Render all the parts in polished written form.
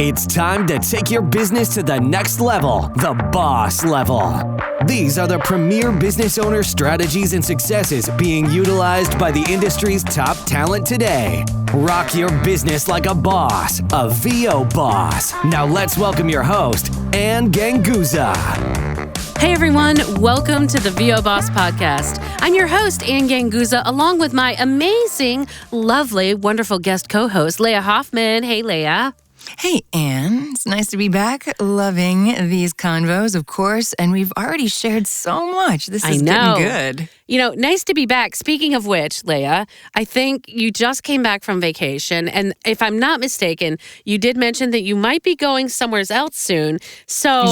It's time to take your business to the next level, the boss level. These are the premier business owner strategies and successes being utilized by the industry's top talent today. Rock your business like a boss, a VO boss. Now let's welcome your host, Ann Ganguza. Hey everyone, welcome to the VO Boss Podcast. I'm your host, Ann Ganguza, along with my amazing, lovely, wonderful guest co-host, Leah Hoffman. Hey, Leah. Hey, Ann. It's nice to be back. Loving these convos, of course, and we've already shared so much. This is getting good. You know, nice to be back. Speaking of which, Leah, I think you just came back from vacation, and if I'm not mistaken, you did mention that you might be going somewhere else soon. So,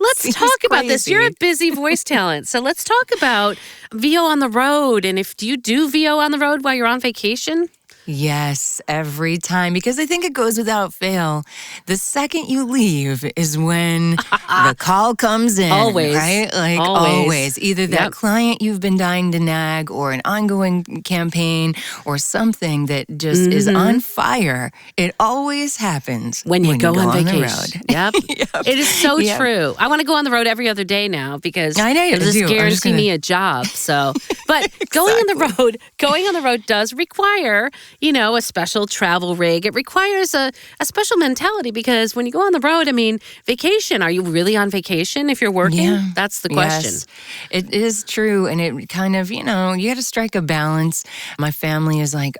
let's talk about this. You're a busy voice talent, so let's talk about VO on the road. And do you do VO on the road while you're on vacation? Yes, every time, because I think it goes without fail. The second you leave is when the call comes in. Always. Right? Like always. Either that client you've been dying to nag or an ongoing campaign or something that just is on fire. It always happens when you go on vacation. The road. Yep. It is so true. I want to go on the road every other day now because I know you it'll just do. guarantee me a job. So, but Exactly. going on the road does require, you know, a special travel rig. It requires a special mentality because when you go on the road, I mean, vacation, are you really on vacation if you're working? Yeah. That's the question. Yes, it is true. And it kind of, you got to strike a balance. My family is like,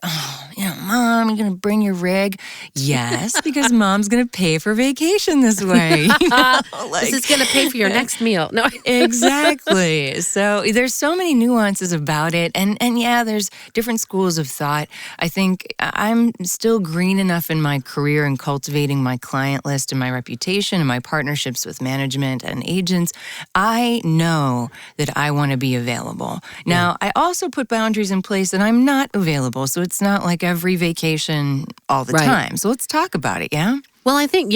Mom, you're going to bring your rig? Yes, because Mom's going to pay for vacation this way. This is going to pay for your next meal. No, Exactly. So there's so many nuances about it. And yeah, there's different schools of thought. I think I'm still green enough in my career and cultivating my client list and my reputation and my partnerships with management and agents. I know that I want to be available. Now, I also put boundaries in place that I'm not available. So it's not like every vacation all the time. So let's talk about it, yeah? Well, I think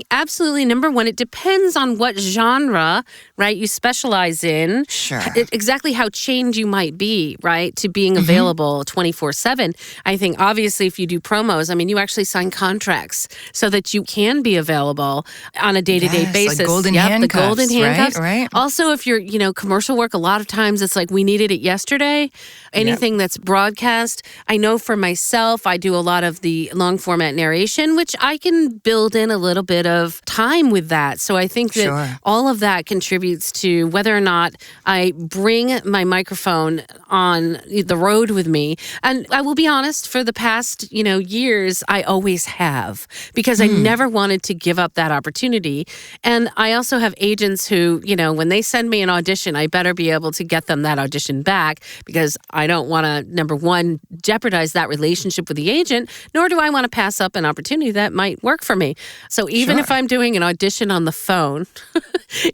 absolutely. Number one, it depends on what genre, right, you specialize in. Sure. Exactly how chained you might be, right, to being available 24/7. I think, obviously, if you do promos, I mean, you actually sign contracts so that you can be available on a day-to-day basis. Like golden handcuffs, the golden handcuffs. Right. Also, if you're, commercial work, a lot of times it's like we needed it yesterday. Anything that's broadcast. I know for myself, I do a lot of the long-format narration, which I can build in a little bit of time with that. So I think that all of that contributes to whether or not I bring my microphone on the road with me. And I will be honest, for the past, years, I always have because I never wanted to give up that opportunity. And I also have agents who, when they send me an audition, I better be able to get them that audition back because I don't want to, number one, jeopardize that relationship with the agent, nor do I want to pass up an opportunity that might work for me. So even if I'm doing an audition on the phone,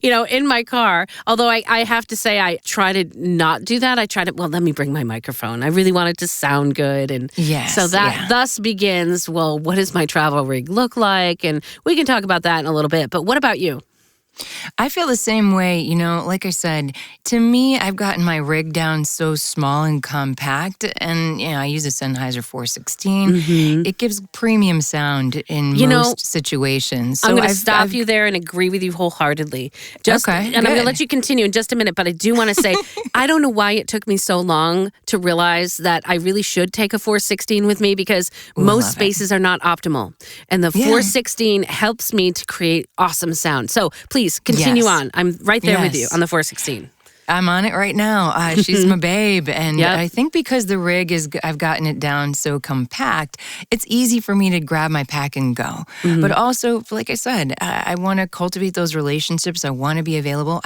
in my car, although I have to say I try to not do that. I try to, let me bring my microphone. I really want it to sound good. And so that thus begins, what does my travel rig look like? And we can talk about that in a little bit. But what about you? I feel the same way, like I said, to me, I've gotten my rig down so small and compact, and, I use a Sennheiser 416. It gives premium sound in most situations. So I'm going to stop you there and agree with you wholeheartedly. And I'm going to let you continue in just a minute, but I do want to say, I don't know why it took me so long to realize that I really should take a 416 with me because most spaces are not optimal. And the 416 helps me to create awesome sound. So please continue on. I'm right there with you on the 416. I'm on it right now. She's my babe. And I think because the rig I've gotten it down so compact, it's easy for me to grab my pack and go. But also, like I said, I want to cultivate those relationships. I want to be available.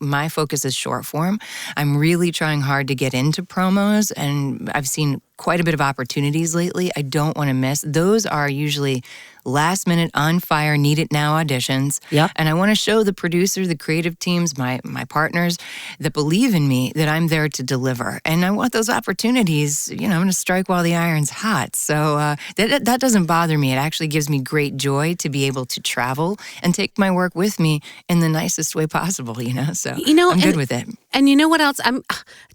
My focus is short form. I'm really trying hard to get into promos, and I've seen quite a bit of opportunities lately. I don't want to miss. Those are usually last minute, on fire, need it now auditions. And I want to show the producer, the creative teams, my partners that believe in me that I'm there to deliver. And I want those opportunities, I'm going to strike while the iron's hot. So that doesn't bother me. It actually gives me great joy to be able to travel and take my work with me in the nicest way possible, So I'm good with it. And you know what else?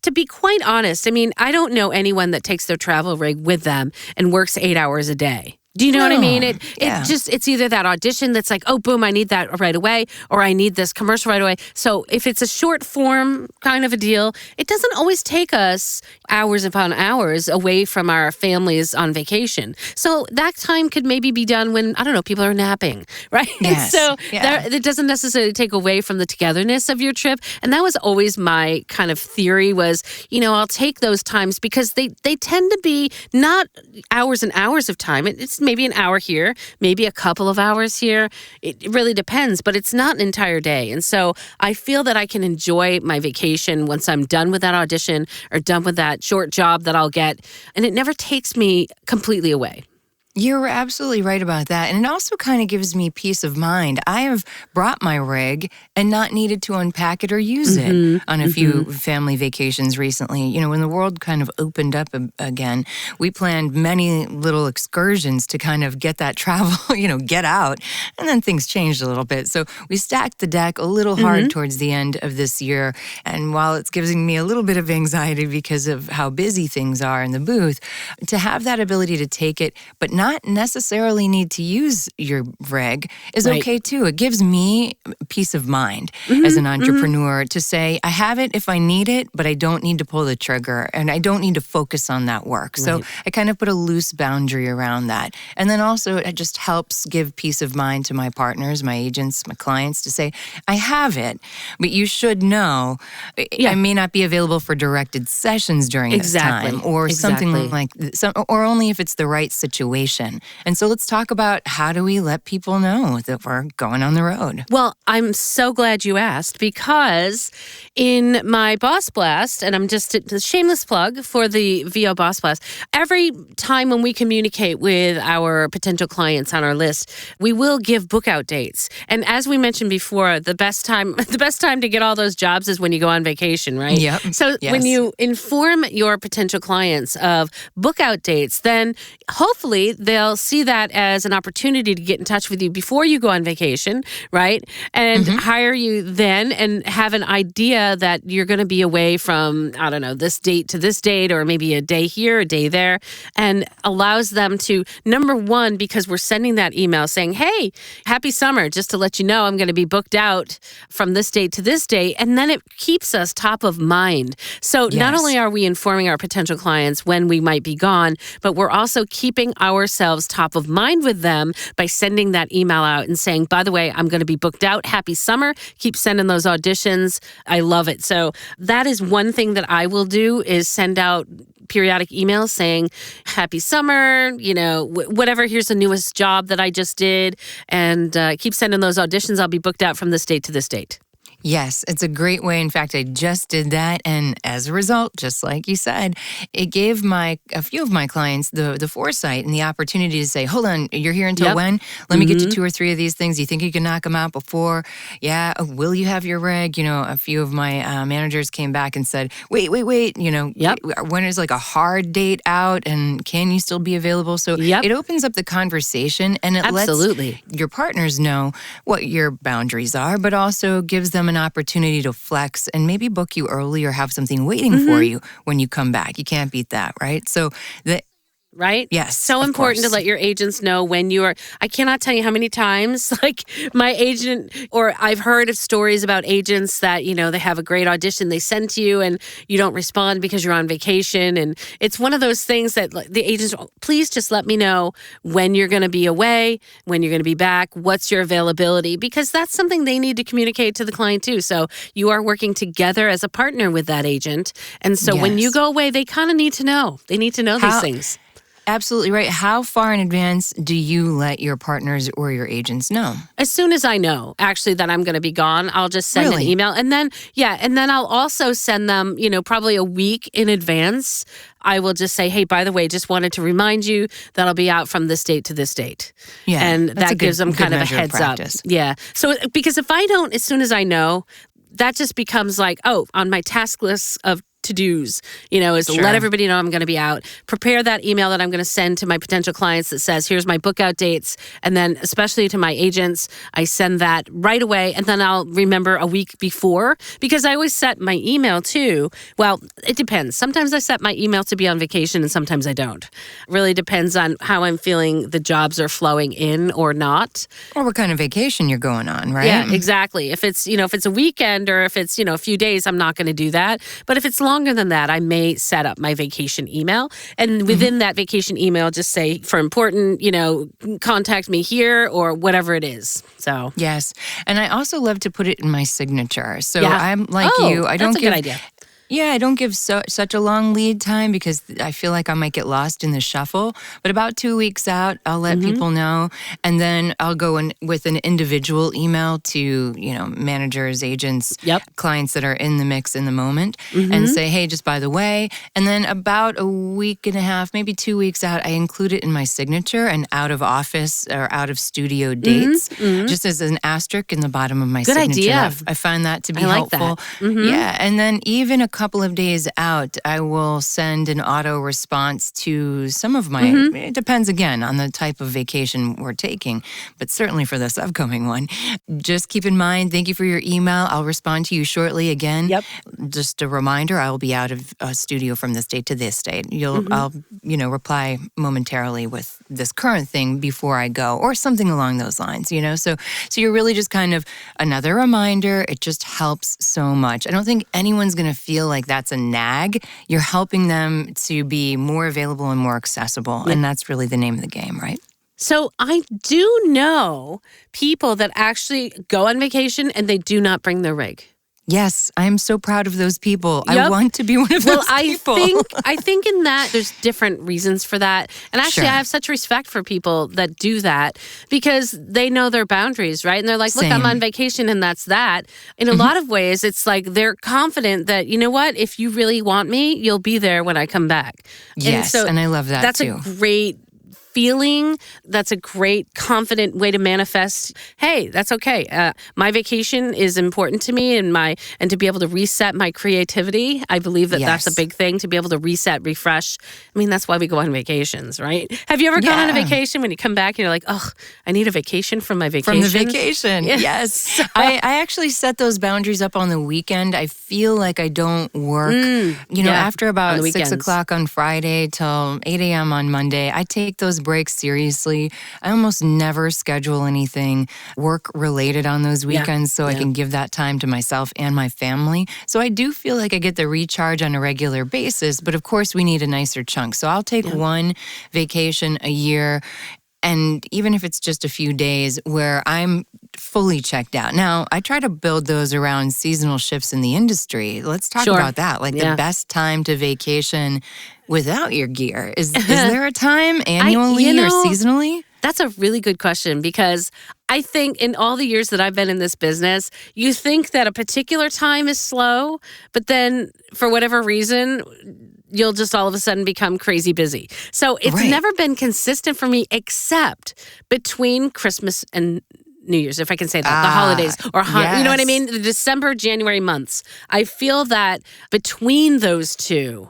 To be quite honest, I mean, I don't know anyone that takes their travel rig with them and works 8 hours a day. Do you know what I mean? Yeah. It's either that audition that's like, oh, boom, I need that right away, or I need this commercial right away. So if it's a short form kind of a deal, it doesn't always take us hours upon hours away from our families on vacation. So that time could maybe be done when, I don't know, people are napping, right? Yes. So Yeah. it doesn't necessarily take away from the togetherness of your trip. And that was always my kind of theory was, I'll take those times because they tend to be not hours and hours of time. It's maybe an hour here, maybe a couple of hours here. It really depends, but it's not an entire day. And so I feel that I can enjoy my vacation once I'm done with that audition or done with that short job that I'll get. And it never takes me completely away. You're absolutely right about that. And it also kind of gives me peace of mind. I have brought my rig and not needed to unpack it or use it on a few family vacations recently. When the world kind of opened up again, we planned many little excursions to kind of get that travel, get out. And then things changed a little bit. So we stacked the deck a little hard towards the end of this year. And while it's giving me a little bit of anxiety because of how busy things are in the booth, to have that ability to take it, but not necessarily need to use your rig is okay too. It gives me peace of mind as an entrepreneur to say, I have it if I need it, but I don't need to pull the trigger and I don't need to focus on that work. So I kind of put a loose boundary around that. And then also it just helps give peace of mind to my partners, my agents, my clients to say, I have it, but you should know I may not be available for directed sessions during this time or something like this, or only if it's the right situation. And so let's talk about how do we let people know that we're going on the road? Well, I'm so glad you asked because in my Boss Blast, and I'm just a shameless plug for the VO Boss Blast, every time when we communicate with our potential clients on our list, we will give book out dates. And as we mentioned before, the best time to get all those jobs is when you go on vacation, right? Yep. So when you inform your potential clients of book out dates, then hopefully they'll see that as an opportunity to get in touch with you before you go on vacation, right? And hire you then and have an idea that you're going to be away from, I don't know, this date to this date, or maybe a day here, a day there, and allows them to, number one, because we're sending that email saying, hey, happy summer, just to let you know I'm going to be booked out from this date to this date. And then it keeps us top of mind. So not only are we informing our potential clients when we might be gone, but we're also keeping ourselves top of mind with them by sending that email out and saying, by the way, I'm going to be booked out. Happy summer. Keep sending those auditions. I love it. So that is one thing that I will do is send out periodic emails saying, happy summer, whatever, here's the newest job that I just did. And keep sending those auditions. I'll be booked out from this date to this date. Yes, it's a great way. In fact, I just did that. And as a result, just like you said, it gave a few of my clients the foresight and the opportunity to say, hold on, you're here until when? Let me get you 2 or 3 of these things. You think you can knock them out before? Yeah. Will you have your rig? A few of my managers came back and said, wait. When is like a hard date out and can you still be available? So it opens up the conversation and it lets your partners know what your boundaries are, but also gives them an opportunity to flex and maybe book you early or have something waiting for you when you come back. You can't beat that, right? So right? Yes. So important to let your agents know when you are. I cannot tell you how many times, like my agent, or I've heard of stories about agents that, they have a great audition they send to you and you don't respond because you're on vacation. And it's one of those things that the agents, please just let me know when you're going to be away, when you're going to be back, what's your availability, because that's something they need to communicate to the client too. So you are working together as a partner with that agent. And so when you go away, they kind of need to know. They need to know these things. Absolutely right. How far in advance do you let your partners or your agents know? As soon as I know, actually, that I'm going to be gone, I'll just send an email. And then, I'll also send them, probably a week in advance. I will just say, hey, by the way, just wanted to remind you that I'll be out from this date to this date. Yeah. And that gives them kind of a heads up. Yeah. So, because if I don't, as soon as I know, that just becomes like, on my task list of to-dos, is to let everybody know I'm going to be out, prepare that email that I'm going to send to my potential clients that says, here's my book out dates. And then especially to my agents, I send that right away. And then I'll remember a week before, because I always set my email too. Well, it depends. Sometimes I set my email to be on vacation and sometimes I don't. Really depends on how I'm feeling the jobs are flowing in or not. Or what kind of vacation you're going on, right? Yeah, exactly. If it's, if it's a weekend or if it's, a few days, I'm not going to do that. But if it's longer than that, I may set up my vacation email. And within that vacation email, just say for important, contact me here or whatever it is. So yes. And I also love to put it in my signature. So I'm like you. I don't that's a good idea. Yeah, I don't give such a long lead time because I feel like I might get lost in the shuffle. But about 2 weeks out, I'll let people know. And then I'll go in with an individual email to, managers, agents, clients that are in the mix in the moment and say, hey, just by the way. And then about a week and a half, maybe 2 weeks out, I include it in my signature and out of office or out of studio dates, just as an asterisk in the bottom of my signature. Good idea. I find that to be helpful. That. Yeah. And then even a couple of days out, I will send an auto response to some of my, it depends again on the type of vacation we're taking, but certainly for this upcoming one. Just keep in mind, thank you for your email. I'll respond to you shortly again. Yep. Just a reminder, I will be out of studio from this date to this date. I'll, reply momentarily with this current thing before I go or something along those lines, So you're really just kind of another reminder. It just helps so much. I don't think anyone's going to feel like that's a nag. You're helping them to be more available and more accessible. And that's really the name of the game, right? So I do know people that actually go on vacation and they do not bring their rig. Yes, I am so proud of those people. Yep. I want to be one of those people. I think in that there's different reasons for that. And actually, I have such respect for people that do that because they know their boundaries, right? And they're like, look, I'm on vacation and that's that. In a lot of ways, it's like they're confident that, you know what, if you really want me, you'll be there when I come back. Yes, and I love that too. That's a great feeling. That's a great, confident way to manifest, hey, that's okay. My vacation is important to me and to be able to reset my creativity. I believe that that's a big thing, to be able to reset, refresh. I mean, that's why we go on vacations, right? Have you ever gone on a vacation when you come back and you're like, oh, I need a vacation from my vacation? From the vacation, yes. I actually set those boundaries up on the weekend. I feel like I don't work. After about 6 o'clock on Friday till 8 a.m. on Monday, I take those breaks seriously. I almost never schedule anything work related on those weekends so I can give that time to myself and my family. So I do feel like I get the recharge on a regular basis, but of course we need a nicer chunk. So I'll take one vacation a year. And even if it's just a few days where I'm fully checked out. Now, I try to build those around seasonal shifts in the industry. Let's talk about that. Like the best time to vacation without your gear. Is there a time annually or seasonally? That's a really good question because I think in all the years that I've been in this business, you think that a particular time is slow, but then for whatever reason, you'll just all of a sudden become crazy busy. So it's never been consistent for me except between Christmas and New Year's, if I can say that, the holidays, or you know what I mean? The December, January months. I feel that between those two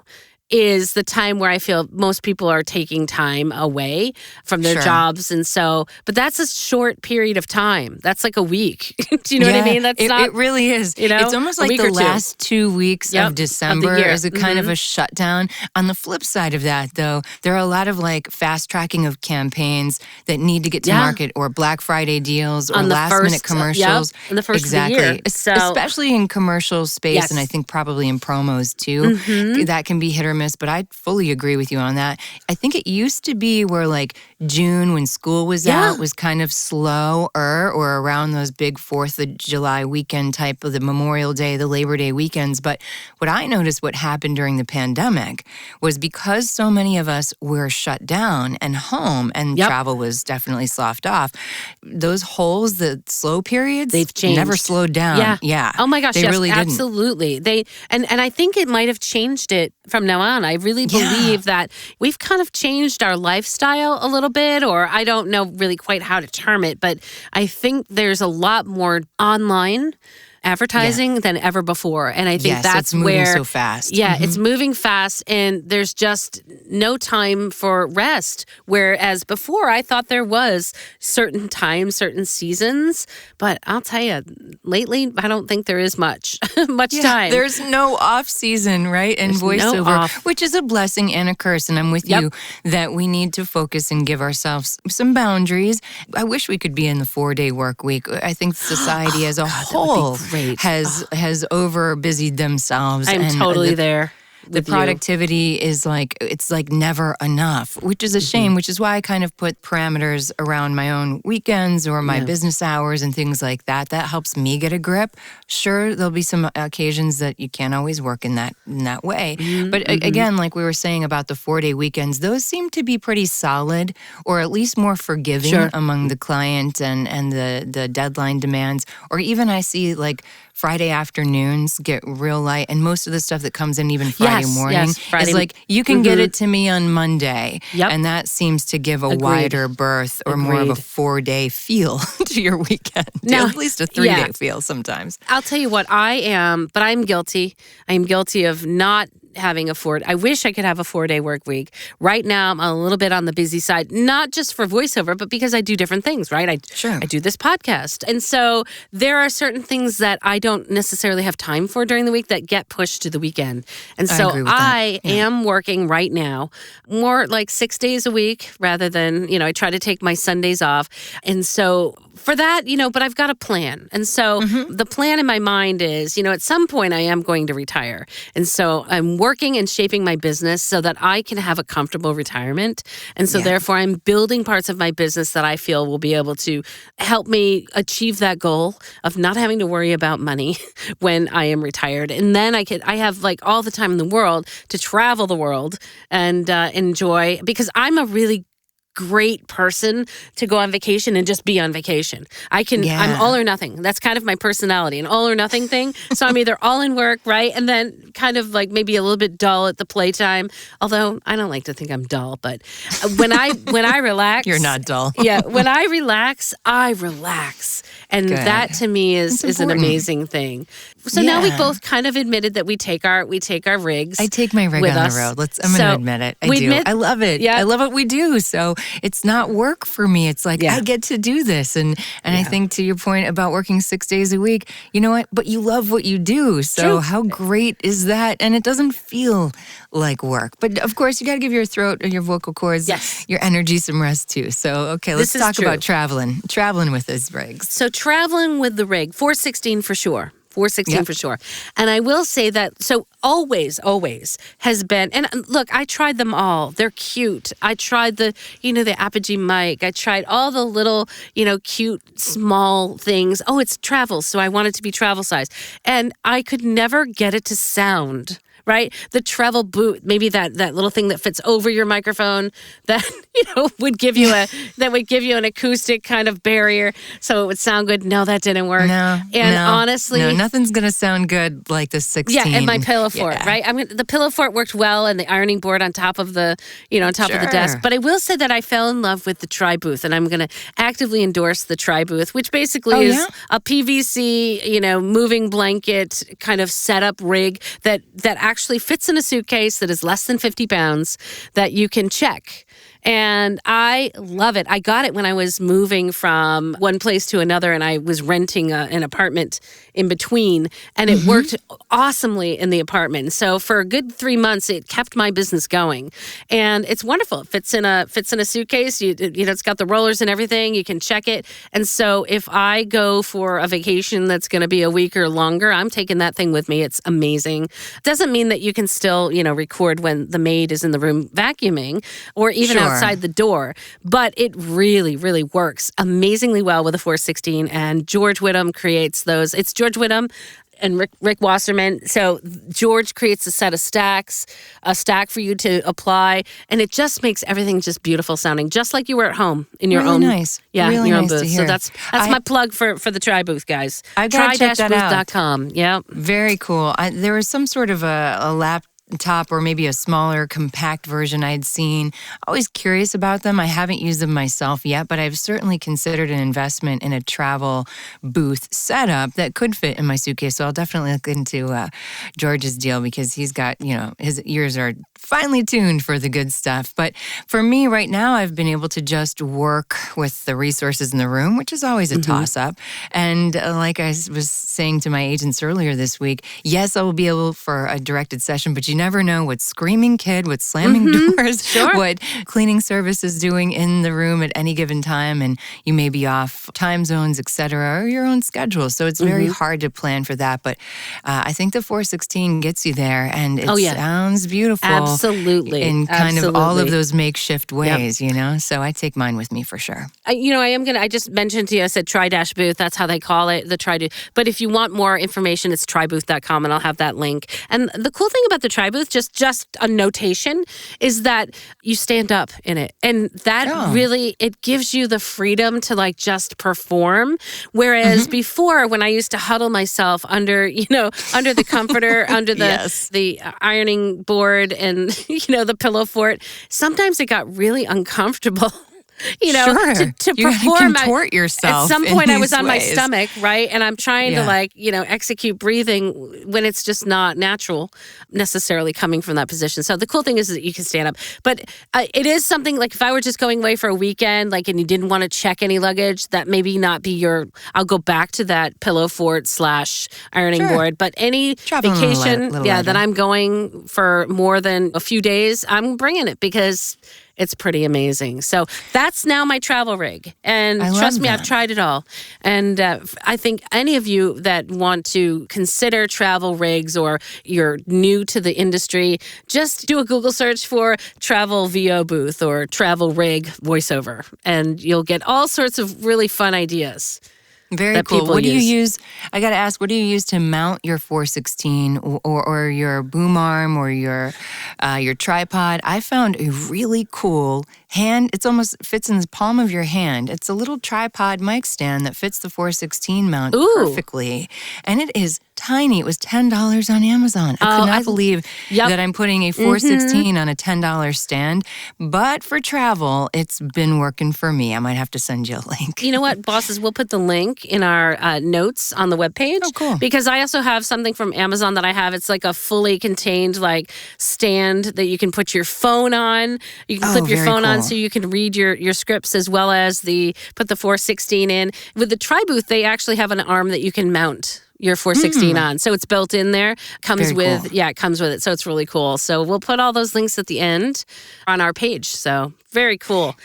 is the time where I feel most people are taking time away from their jobs. And so, but that's a short period of time. That's like a week. Do you know what I mean? It really is. It's almost like the last 2 weeks of December is a kind of a shutdown. On the flip side of that, though, there are a lot of like fast tracking of campaigns that need to get to market, or Black Friday deals, or last minute commercials. In the first of the year. Especially in commercial space, and I think probably in promos too. That can be hit or miss. But I fully agree with you on that. I think it used to be where like June when school was out was kind of slower, or around those big 4th of July weekend type of the Memorial Day, the Labor Day weekends. But what I noticed what happened during the pandemic was because so many of us were shut down and home and travel was definitely sloughed off, those holes, the slow periods, they've changed. Never slowed down. Yeah. Oh my gosh, they really absolutely. Didn't. And I think it might have changed it from now on. I really believe that we've kind of changed our lifestyle a little bit, or I don't know really quite how to term it, but I think there's a lot more online advertising than ever before. And I think that's it's moving where so fast. Yeah, it's moving fast, and there's just no time for rest. Whereas before, I thought there was certain times, certain seasons. But I'll tell you, lately, I don't think there is much time. There's no off season, right? And voiceover, no which is a blessing and a curse. And I'm with you that we need to focus and give ourselves some boundaries. I wish we could be in the 4-day work week. I think society as a whole has over busied themselves. I'm totally there. The productivity is it's never enough, which is a shame, which is why I kind of put parameters around my own weekends or my business hours and things like that. That helps me get a grip. Sure, there'll be some occasions that you can't always work in that way. But again, like we were saying about the 4-day weekends, those seem to be pretty solid, or at least more forgiving among the client and the deadline demands. Or even I see Friday afternoons get real light, and most of the stuff that comes in even Friday morning is you can get it to me on Monday. And that seems to give a wider berth or more of a 4-day feel to your weekend. Now, at least a 3-day feel sometimes. I'll tell you what, I'm guilty. I am guilty of not having I wish I could have a 4-day work week. Right now, I'm a little bit on the busy side, not just for voiceover, but because I do different things, right? I do this podcast. And so there are certain things that I don't necessarily have time for during the week that get pushed to the weekend. And so I am working right now more like 6 days a week rather than, I try to take my Sundays off. And so for that, but I've got a plan. And so the plan in my mind is, at some point I am going to retire. And so I'm working and shaping my business so that I can have a comfortable retirement. And so therefore I'm building parts of my business that I feel will be able to help me achieve that goal of not having to worry about money when I am retired. And then I have all the time in the world to travel the world and enjoy, because I'm a really great person to go on vacation and just be on vacation. I'm all or nothing. That's kind of my personality, an all or nothing thing. So I'm either all in work, right? And then kind of maybe a little bit dull at the playtime. Although I don't like to think I'm dull, but when I relax. You're not dull. When I relax, I relax. And that to me is an amazing thing. So now we both kind of admitted that we take our rigs. I take my rig on the road. I'm going to admit it. I do. I love it. Yeah. I love what we do. So it's not work for me. It's I get to do this. And I think to your point about working 6 days a week, you know what? But you love what you do. So how great is that? And it doesn't feel like work. But of course, you got to give your throat or your vocal cords, your energy some rest too. So, okay, let's talk about traveling with those rigs. So traveling with the rig, 416 for sure. 416 for sure. And I will say that, so always has been, and look, I tried them all. They're cute. I tried the Apogee mic. I tried all the little, cute, small things. Oh, it's travel, so I want it to be travel size. And I could never get it to sound right? The treble boot, maybe that little thing that fits over your microphone that would give you an acoustic kind of barrier so it would sound good. No, that didn't work. Honestly, nothing's gonna sound good like the 16. Yeah, and my pillow fort, right? The pillow fort worked well, and the ironing board on top of the of the desk. But I will say that I fell in love with the Tri-Booth, and I'm gonna actively endorse the Tri-Booth, which basically is a PVC moving blanket kind of setup rig that actually fits in a suitcase that is less than 50 pounds that you can check. And I love it. I got it when I was moving from one place to another, and I was renting an apartment in between, and it worked awesomely in the apartment. So for a good 3 months, it kept my business going, and it's wonderful. It fits in a suitcase. It's got the rollers and everything. You can check it. And so if I go for a vacation that's going to be a week or longer, I'm taking that thing with me. It's amazing. Doesn't mean that you can still record when the maid is in the room vacuuming, or even outside the door, but it really, really works amazingly well with a 416. And George Whittam creates those. It's George Whittam and Rick Wasserman. So George creates a set of stacks, a stack for you to apply, and it just makes everything just beautiful sounding, just like you were at home in your own. Nice. Yeah, really in your own nice booth. To hear. So that's my plug for the Tri-Booth, guys. I gotta check that out. Tri-booth.com. Yeah. Very cool. There was some sort of a top or maybe a smaller, compact version I'd seen. Always curious about them. I haven't used them myself yet, but I've certainly considered an investment in a travel booth setup that could fit in my suitcase. So I'll definitely look into George's deal because he's got, his ears are finely tuned for the good stuff. But for me right now, I've been able to just work with the resources in the room, which is always a toss-up. And like I was saying to my agents earlier this week, yes, I will be able for a directed session, but you never know what screaming kid, what slamming doors, what cleaning service is doing in the room at any given time. And you may be off time zones, et cetera, or your own schedule. So it's very hard to plan for that. But I think the 416 gets you there, and it sounds beautiful. Absolutely. In kind of all of those makeshift ways, So I take mine with me for sure. I just mentioned to you, I said Tri-Booth. That's how they call it, the Tri-Booth. But if you want more information, it's tribooth.com, and I'll have that link. And the cool thing about the Tri-Booth, just a notation, is that you stand up in it. And that really, it gives you the freedom to just perform. Whereas before, when I used to huddle myself under the comforter, under the ironing board and the pillow fort, sometimes it got really uncomfortable. To you perform. Contort yourself. At some point, I was on my ways. stomach, right, and I'm trying to execute breathing when it's just not natural, necessarily coming from that position. So the cool thing is that you can stand up, but it is something like if I were just going away for a weekend, and you didn't want to check any luggage, that maybe not be your. I'll go back to that pillow fort / ironing board. But any vacation, that I'm going for more than a few days, I'm bringing it because it's pretty amazing. So that's now my travel rig. And trust me, I've tried it all. And I think any of you that want to consider travel rigs or you're new to the industry, just do a Google search for travel VO booth or travel rig voiceover. And you'll get all sorts of really fun ideas. Very cool. What do you use? I got to ask, what do you use to mount your 416 or your boom arm or your tripod? I found a really cool it almost fits in the palm of your hand. It's a little tripod mic stand that fits the 416 mount perfectly. And it is tiny. It was $10 on Amazon. I could not believe that I'm putting a 416 on a $10 stand. But for travel, it's been working for me. I might have to send you a link. You know what, bosses? We'll put the link in our notes on the webpage. Oh, cool. Because I also have something from Amazon that I have. It's like a fully contained stand that you can put your phone on. You can clip your phone on so you can read your scripts as well as put the 416 in. With the Tri-Booth, they actually have an arm that you can mount your 416 on. So it's built in there. It comes with it. So it's really cool. So we'll put all those links at the end on our page. So very cool.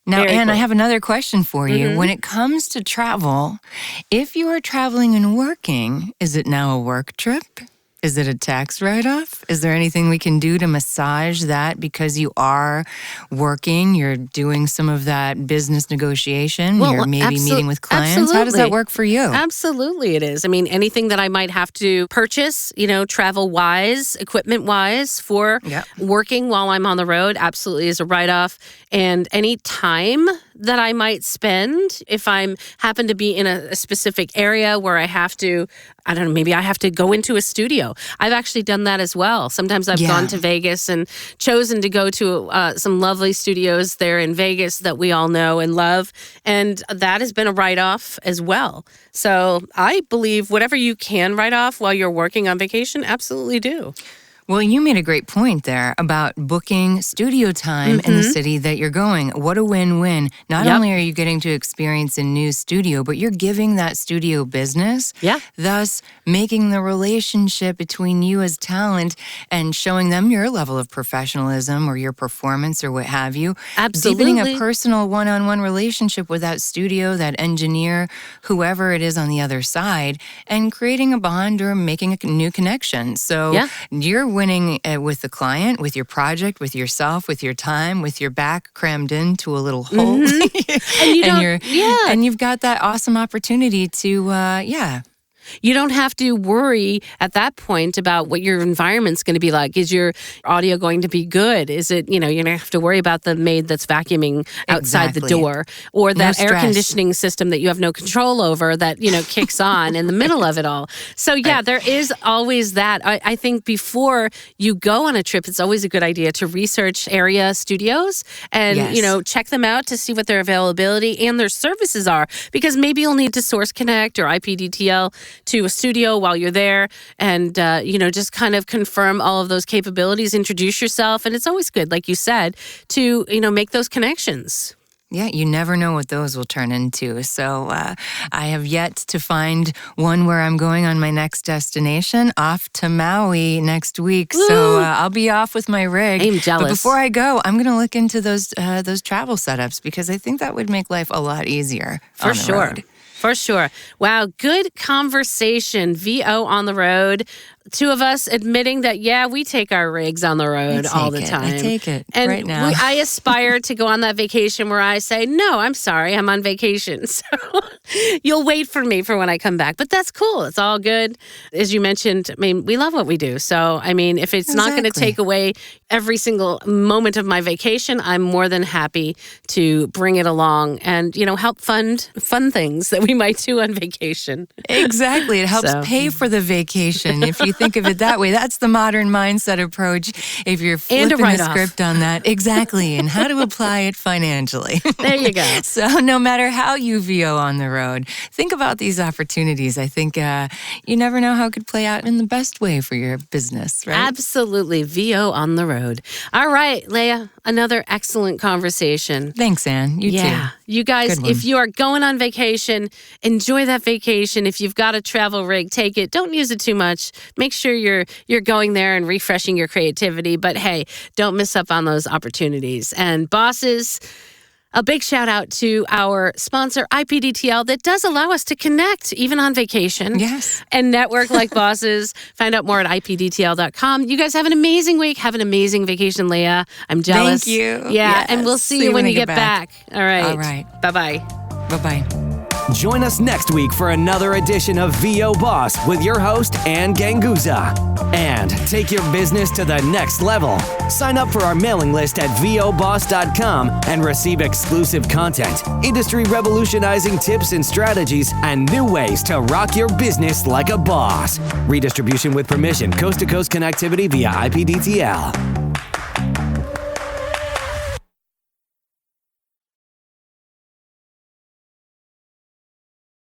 Now, Anne, I have another question for you. When it comes to travel, if you are traveling and working, is it now a work trip? Is it a tax write-off? Is there anything we can do to massage that because you are working, you're doing some of that business negotiation, you're maybe meeting with clients? Absolutely. How does that work for you? Absolutely it is. I mean, anything that I might have to purchase, travel-wise, equipment-wise for working while I'm on the road absolutely is a write-off. And any time that I might spend if I happen to be in a specific area where I have to, maybe I have to go into a studio. I've actually done that as well. Sometimes I've gone to Vegas and chosen to go to some lovely studios there in Vegas that we all know and love. And that has been a write-off as well. So I believe whatever you can write off while you're working on vacation, absolutely do. Well, you made a great point there about booking studio time in the city that you're going. What a win-win. Not only are you getting to experience a new studio, but you're giving that studio business, thus making the relationship between you as talent and showing them your level of professionalism or your performance or what have you. Absolutely. Deepening a personal one-on-one relationship with that studio, that engineer, whoever it is on the other side, and creating a bond or making a new connection. So you're winning with the client, with your project, with yourself, with your time, with your back crammed into a little hole. And and you've got that awesome opportunity to, You don't have to worry at that point about what your environment's going to be like. Is your audio going to be good? Is it, you're going to have to worry about the maid that's vacuuming outside the door, or that air conditioning system that you have no control over that, kicks on in the middle of it all. So yeah, there is always that. I think before you go on a trip, it's always a good idea to research area studios and, check them out to see what their availability and their services are, because maybe you'll need to source connect or IPDTL to a studio while you're there and, just kind of confirm all of those capabilities, introduce yourself. And it's always good, like you said, to, make those connections. Yeah, you never know what those will turn into. So I have yet to find one where I'm going on my next destination, off to Maui next week. Woo! So I'll be off with my rig. I'm jealous. But before I go, I'm going to look into those travel setups, because I think that would make life a lot easier. For sure. For sure. Wow, good conversation. VO on the road. Two of us admitting that, we take our rigs on the road all the time. I take it and right now. I aspire to go on that vacation where I say, no, I'm sorry, I'm on vacation. So you'll wait for me for when I come back. But that's cool. It's all good. As you mentioned, we love what we do. So, if it's not going to take away every single moment of my vacation, I'm more than happy to bring it along and, help fund fun things that we might do on vacation. Exactly. It helps pay for the vacation. If you think of it that way, that's the modern mindset approach. If you're flipping the script on that. Exactly. And how to apply it financially. There you go. So no matter how you VO on the road, think about these opportunities. I think you never know how it could play out in the best way for your business, right? Absolutely. VO on the road. All right, Leah, another excellent conversation. Thanks, Ann. You too. You guys, if you are going on vacation, enjoy that vacation. If you've got a travel rig, take it. Don't use it too much. Make sure you're going there and refreshing your creativity. But hey, don't miss up on those opportunities. And bosses, a big shout out to our sponsor, IPDTL, that does allow us to connect even on vacation. Yes. And network like bosses. Find out more at IPDTL.com. You guys have an amazing week. Have an amazing vacation, Leah. I'm jealous. Thank you. Yeah, yes. And we'll see you when you get back. All right. All right. Bye-bye. Bye-bye. Join us next week for another edition of VO Boss with your host, Ann Ganguza. And take your business to the next level. Sign up for our mailing list at voboss.com and receive exclusive content, industry revolutionizing tips and strategies, and new ways to rock your business like a boss. Redistribution with permission, coast-to-coast connectivity via IPDTL.